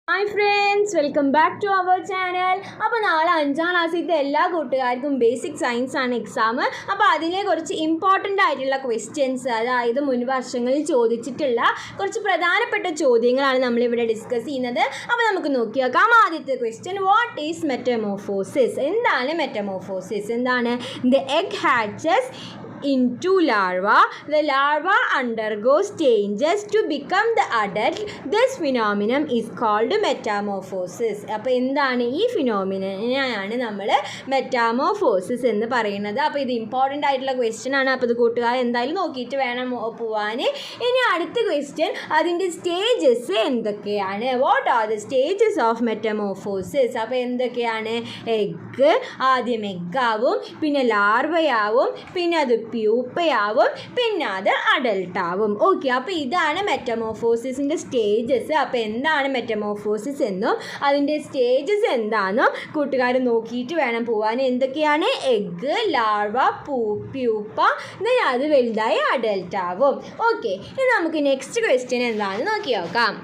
Hi friends, welcome back to our channel. അപ്പോൾ നാളെ 5ാം ക്ലാസ്സിലത്തെ എല്ലാ കൂട്ടുകാർക്കും ബേസിക് സയൻസ് ആണ് എക്സാം. അപ്പോൾ അതിലെ കുറച്ച് ഇമ്പോർട്ടൻ്റ് ആയിട്ടുള്ള ക്വസ്റ്റ്യൻസ്, അതായത് മുൻ വർഷങ്ങളിൽ ചോദിച്ചിട്ടുള്ള കുറച്ച് പ്രധാനപ്പെട്ട ചോദ്യങ്ങളാണ് നമ്മളിവിടെ ഡിസ്കസ് ചെയ്യുന്നത്. അപ്പോൾ നമുക്ക് നോക്കി നോക്കാം. ആദ്യത്തെ ക്വസ്റ്റ്യൻ, വാട്ട് ഈസ് മെറ്റമോർഫോസിസ്? എന്താണ് മെറ്റമോർഫോസിസ്? എന്താണ്? The egg hatches into larva. The larva undergoes changes to become the adult. This phenomenon is called metamorphosis. അപ്പോൾ എന്താണ് ഈ ഫിനോമിനയാണ് നമ്മൾ മെറ്റാമോർഫോസിസ് എന്ന് പറയുന്നത്. അപ്പോൾ ഇത് ഇമ്പോർട്ടൻ്റ് ആയിട്ടുള്ള ക്വസ്റ്റ്യൻ ആണ്. അപ്പോൾ ഇത് കൂട്ടുകാർ എന്തായാലും നോക്കിയിട്ട് വേണം പോവാൻ. ഇനി അടുത്ത ക്വസ്റ്റ്യൻ, അതിൻ്റെ സ്റ്റേജസ് എന്തൊക്കെയാണ്? What are the stages of metamorphosis? അപ്പോൾ എന്തൊക്കെയാണ്? എഗ്ഗ്, ആദ്യം എഗ്ഗാവും, പിന്നെ ലാർവയാവും, പിന്നെ അത് പ്യൂപ്പയാവും, പിന്നെ അത് അഡൽട്ടാവും. ഓക്കെ, അപ്പോൾ ഇതാണ് മെറ്റമോർഫോസിസിൻ്റെ സ്റ്റേജസ്. അപ്പോൾ എന്താണ് മെറ്റമോർഫോസിസ് എന്നും അതിൻ്റെ സ്റ്റേജസ് എന്താണെന്നും കൂട്ടുകാർ നോക്കിയിട്ട് വേണം പോകാൻ. എന്തൊക്കെയാണ്? എഗ്ഗ്, ലാർവ, പ്യൂപ്പ, then അത് വലുതായി അഡൽട്ടാവും. ഓക്കെ, ഇനി നമുക്ക് നെക്സ്റ്റ് ക്വസ്റ്റ്യൻ എന്താണെന്ന് നോക്കി നോക്കാം.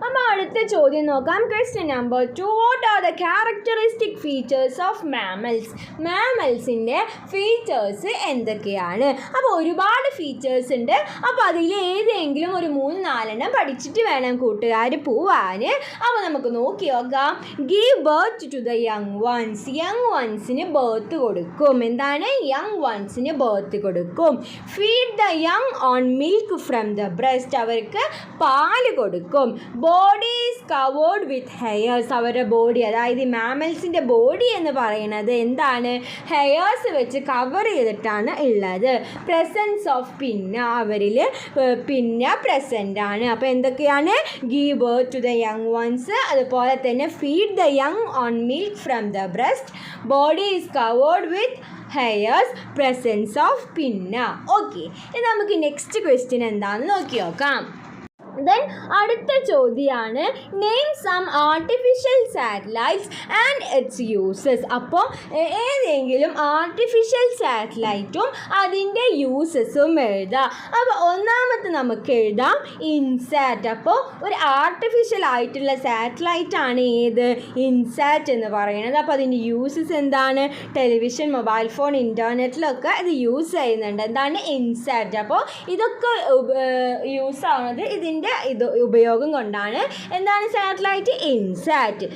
അപ്പോൾ അടുത്ത ചോദ്യം നോക്കാം. Question number 2, what are the characteristic features of mammals? മാമൽസിൻ്റെ ഫീച്ചേഴ്സ് എന്തൊക്കെയാണ്? അപ്പോൾ ഒരുപാട് ഫീച്ചേഴ്സ് ഉണ്ട്. അപ്പോൾ അതിൽ ഏതെങ്കിലും ഒരു 3-4 പഠിച്ചിട്ട് വേണം കൂട്ടുകാർ പോവാൻ. അപ്പോൾ നമുക്ക് നോക്കി നോക്കാം. Give birth to the young ones. Young വൺസിന് ബർത്ത് കൊടുക്കും. എന്താണ്? യങ് വൺസിന് ബർത്ത് കൊടുക്കും. Feed the young on milk from the breast. അവർക്ക് പാല് കൊടുക്കും. Body is covered with hairs. അവരുടെ ബോഡി, അതായത് മാമൽസിൻ്റെ ബോഡി എന്ന് പറയുന്നത് എന്താണ്? ഹെയർസ് വെച്ച് കവർ ചെയ്തിട്ടാണ് ഉള്ളത്. പ്രസൻസ് ഓഫ് പിന്ന, അവരിൽ പിന്ന പ്രസൻ്റ് ആണ്. അപ്പോൾ എന്തൊക്കെയാണ്? Give birth to the young ones, അതുപോലെ തന്നെ feed the young on milk from the breast, body is covered with hairs, presence of pinna. Okay, ഇനി നമുക്ക് നെക്സ്റ്റ് ക്വസ്റ്റ്യൻ എന്താണെന്ന് നോക്കി നോക്കാം. ദെൻ അടുത്ത ചോദ്യമാണ്, name some artificial satellites and its uses. അപ്പോൾ ഏതെങ്കിലും ആർട്ടിഫിഷ്യൽ സാറ്റലൈറ്റും അതിൻ്റെ യൂസസും എഴുതാം. അപ്പോൾ ഒന്നാമത്തെ നമുക്ക് എഴുതാം ഇൻസാറ്റ്. അപ്പോൾ ഒരു ആർട്ടിഫിഷ്യൽ ആയിട്ടുള്ള സാറ്റലൈറ്റാണ് ഏത്? ഇൻസാറ്റ് എന്ന് പറയുന്നത്. അപ്പോൾ അതിൻ്റെ യൂസസ് എന്താണ്? ടെലിവിഷൻ, മൊബൈൽ ഫോൺ, ഇൻ്റർനെറ്റിലൊക്കെ ഇത് യൂസ് ചെയ്യുന്നുണ്ട്. എന്താണ്? ഇൻസാറ്റ്. അപ്പോൾ ഇതൊക്കെ യൂസ് ആവുന്നത് ഇതിൻ്റെ ഉപയോഗം കൊണ്ടാണ്. എന്താണ് സാറ്റലൈറ്റ്? ഇൻസാറ്റ്.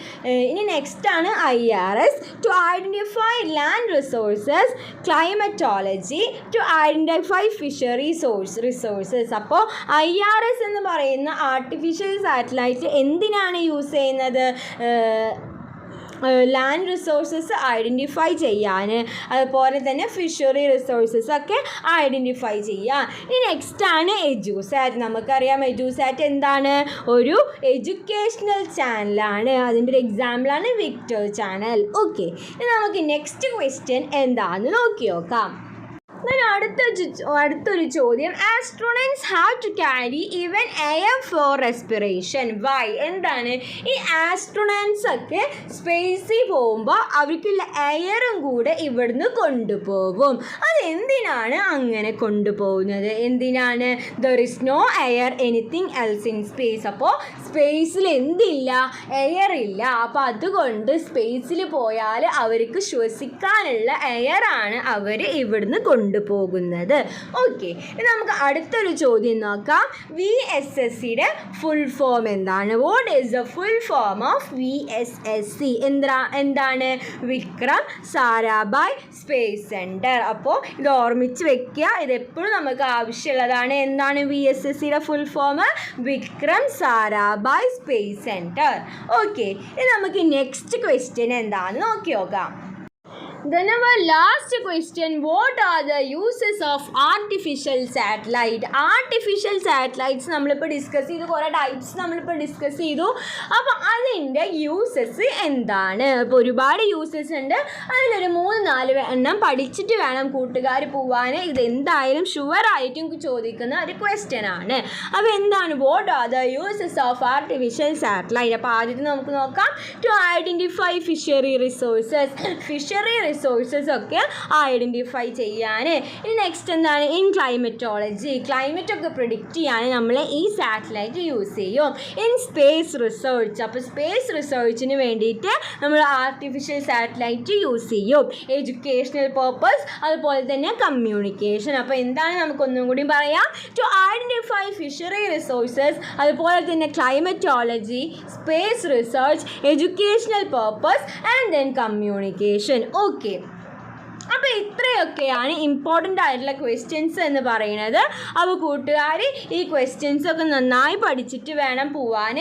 ഇനി നെക്സ്റ്റ് ആണ് IRS, to identify land resources, climatology, to identify fishery resources. അപ്പോൾ IRS എന്ന് പറയുന്ന ആർട്ടിഫിഷ്യൽ സാറ്റലൈറ്റ് എന്തിനാണ് യൂസ് ചെയ്യുന്നത്? ലാൻഡ് റിസോഴ്സസ് ഐഡൻറ്റിഫൈ ചെയ്യാൻ, അതുപോലെ തന്നെ ഫിഷറി റിസോഴ്സസ് ഒക്കെ ഐഡൻറ്റിഫൈ ചെയ്യാൻ. ഇനി നെക്സ്റ്റ് ആണ് എഡ്യൂസാറ്റ്. നമുക്കറിയാം എഡ്യൂസാറ്റ് എന്താണ്? ഒരു എഡ്യൂക്കേഷണൽ ചാനലാണ്. അതിൻ്റെ ഒരു എക്സാമ്പിളാണ് വിക്ടർ ചാനൽ. ഓക്കെ, ഇനി നമുക്ക് നെക്സ്റ്റ് ക്വസ്റ്റ്യൻ എന്താണെന്ന് നോക്കി നോക്കാം. അടുത്തൊരു ചോദ്യം, astronauts have to carry even air for respiration. Why? എന്താണ്? ഈ ആസ്ട്രോണറ്റ്സ് ഒക്കെ സ്പേസിൽ പോകുമ്പോൾ അവർക്കുള്ള എയറും കൂടെ ഇവിടുന്ന് കൊണ്ടുപോകും. അതെന്തിനാണ് അങ്ങനെ കൊണ്ടുപോകുന്നത്? എന്തിനാണ്? There is no air anything else in space. അപ്പോൾ സ്പേസിൽ എന്തില്ല? എയർ ഇല്ല. അപ്പോൾ അതുകൊണ്ട് സ്പേസിൽ പോയാൽ അവർക്ക് ശ്വസിക്കാനുള്ള എയറാണ് അവർ ഇവിടുന്ന് കൊണ്ടുപോകുന്നത്. ഓക്കെ, ഇനി നമുക്ക് അടുത്തൊരു ചോദ്യം നോക്കാം. VSSCയുടെ ഫുൾ ഫോം എന്താണ്? What is the full form of VSSC? എന്താണ്? Vikram Sarabhai space centre. അപ്പോൾ ഇത് ഓർമ്മിച്ച് വെക്കുക, ഇതെപ്പോഴും നമുക്ക് ആവശ്യമുള്ളതാണ്. എന്താണ് VSSCയുടെ full form? Vikram Sarabhai space centre. Okay, ഇനി നമുക്ക് നെക്സ്റ്റ് ക്വസ്റ്റ്യൻ എന്താണെന്ന് നോക്കി നോക്കാം. Then our last question, what are the uses of artificial satellite? Artificial satellites നമ്മളിപ്പോൾ ഡിസ്കസ് ചെയ്തു, കുറേ ടൈപ്സ് നമ്മളിപ്പോൾ ഡിസ്കസ് ചെയ്തു. അപ്പോൾ അതിൻ്റെ യൂസസ് എന്താണ്? അപ്പോൾ ഒരുപാട് യൂസസ് ഉണ്ട്. അതിലൊരു 3-4 പഠിച്ചിട്ട് വേണം കൂട്ടുകാർ പോവാൻ. ഇതെന്തായാലും ഷുവറായിട്ടും ചോദിക്കുന്ന ഒരു ക്വസ്റ്റ്യൻ ആണ്. അപ്പോൾ എന്താണ്? What are the uses of artificial satellite? അപ്പോൾ ആദ്യത്തെ നമുക്ക് നോക്കാം. To identify fishery resources. Fishery resources ഒക്കെ ഐഡൻറ്റിഫൈ ചെയ്യാൻ. ഇനി നെക്സ്റ്റ് എന്താണ്, ഇൻ ക്ലൈമറ്റോളജി, ക്ലൈമറ്റ് ഒക്കെ പ്രിഡിക്റ്റ് ചെയ്യാൻ നമ്മൾ ഈ സാറ്റലൈറ്റ് യൂസ് ചെയ്യും. ഇൻ സ്പേസ് റിസർച്ച്, അപ്പോൾ സ്പേസ് റിസർച്ചിന് വേണ്ടിയിട്ട് നമ്മൾ ആർട്ടിഫിഷ്യൽ സാറ്റലൈറ്റ് യൂസ് ചെയ്യും. എഡ്യൂക്കേഷണൽ പർപ്പസ്, അതുപോലെ തന്നെ കമ്മ്യൂണിക്കേഷൻ. അപ്പോൾ എന്താണ് നമുക്കൊന്നും കൂടി പറയാം, ടു ഐഡൻറ്റിഫൈ ഫിഷറി റിസോഴ്സസ്, അതുപോലെ തന്നെ climatology, space research, educational purpose and then communication. Okay, അപ്പോൾ ഇത്രയൊക്കെയാണ് ഇമ്പോർട്ടൻ്റ് ആയിട്ടുള്ള ക്വസ്റ്റ്യൻസ് എന്ന് പറയുന്നത്. അപ്പോൾ കൂട്ടുകാർ ഈ ക്വസ്റ്റ്യൻസ് ഒക്കെ നന്നായി പഠിച്ചിട്ട് വേണം പോവാൻ.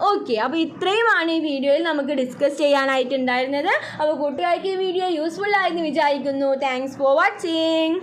ഓക്കെ, അപ്പോൾ ഇത്രയുമാണ് ഈ വീഡിയോയിൽ നമുക്ക് ഡിസ്കസ് ചെയ്യാനായിട്ടുണ്ടായിരുന്നത്. അപ്പോൾ കൂട്ടുകാർക്ക് ഈ വീഡിയോ യൂസ്ഫുൾ ആയെന്ന് വിചാരിക്കുന്നു. Thanks for watching.